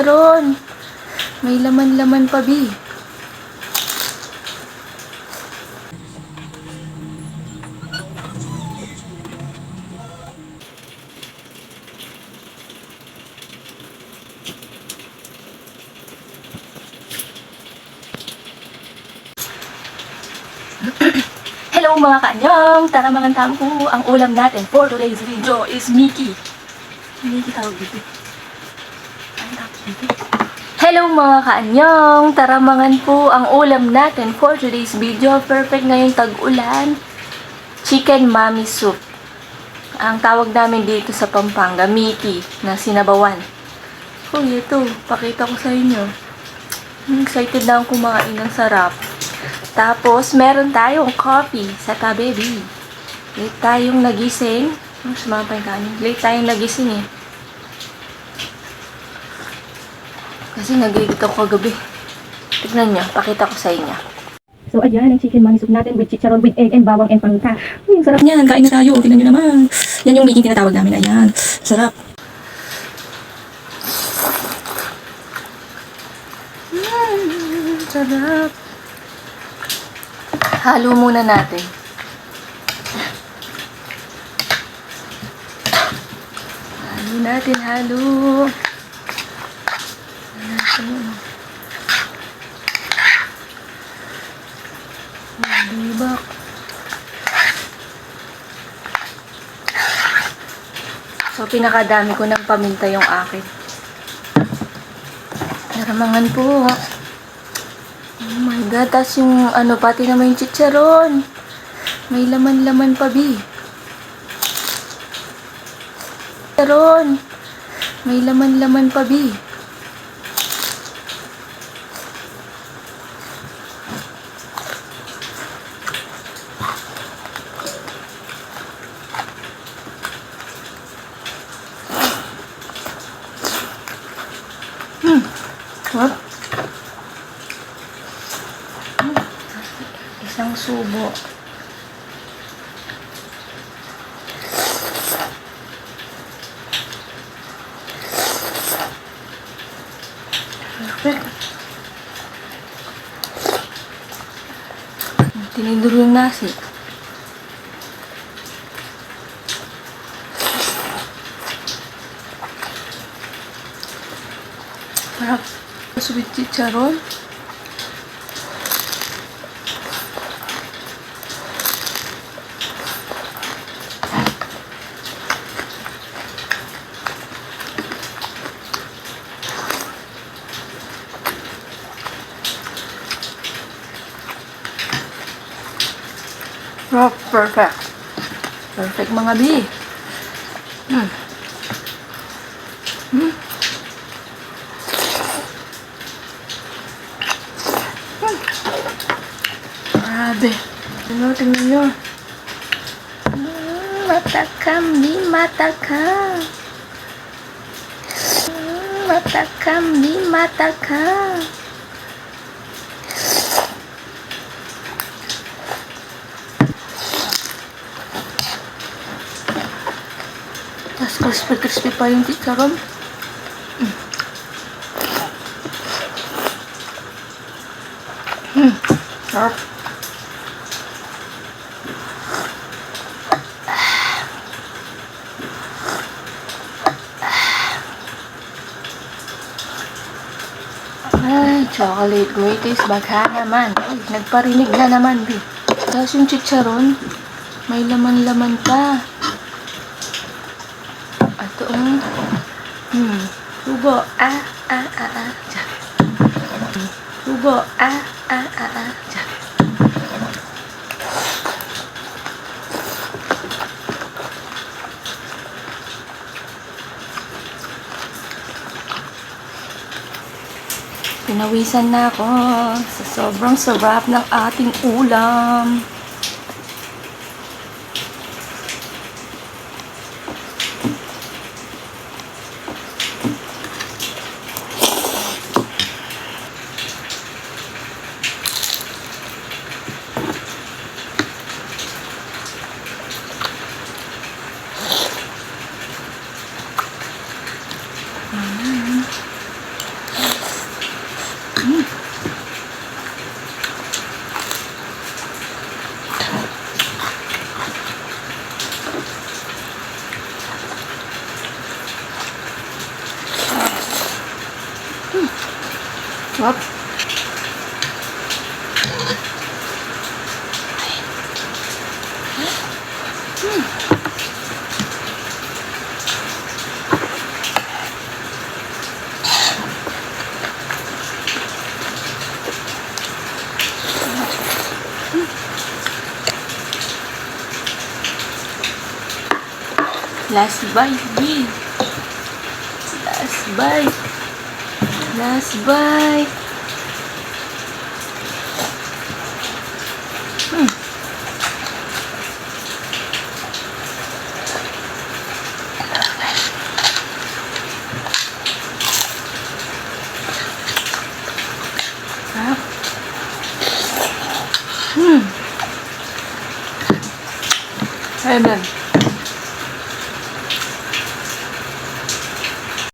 Ron, may laman-laman pa, Bi. Hello mga kanyang! Tara mga tampo, ang ulam natin for today's video is Mickey. Mickey tawag dito. Hello mga kaanyong! Tara mga po, ang ulam natin for today's video. Perfect ngayong tag-ulan. Chicken mami soup. Ang tawag namin dito sa Pampanga, Mickey na sinabawan. Uy, ito, pakita ko sa inyo. Excited na akong kumain ng sarap. Tapos, meron tayong coffee sa tabebi. Late tayong nagising. Sumama pa yung kanin. Late tayong nagising eh. Kasi nagigit ako kagabi. Tignan nyo, pakita ko sa inyo. So, ayan, ang chicken mami soup natin with chicharon, with egg, and bawang, and paminta. Sarap niyan. Kain na tayo. Tignan nyo naman. Yan yung making tinatawag namin. Ayan. Sarap. Sarap. Halo muna natin. Halo natin, halo. Dibak. So, pinakadami ko ng paminta yung akin. Naramangan po. Oh my God, tas yung pati naman yung chicharon. May laman-laman pa, Bi. Chicharon. May laman-laman pa, Bi. What? Isang subo. Perfect. Tinidor yung nasi. Sarap. Sweet chicharon. Oh, perfect. Perfect mga Bi. Grabe. Tingnan nyo. Matakam, Bi, matakam. Matakam, Bi, matakam. Tapos crispy pa yung chicharon. Sarap. Ay, chocolate waities, baka naman. Ay, nagparinig na naman, Bi. Tapos yung chicharon, may laman-laman pa. Ito, subo, subo, Pinawisan na ako sa sobrang sarap ng ating ulam. Wap. Last bite, G. Last bite. Last bite. Sarap. Ayun.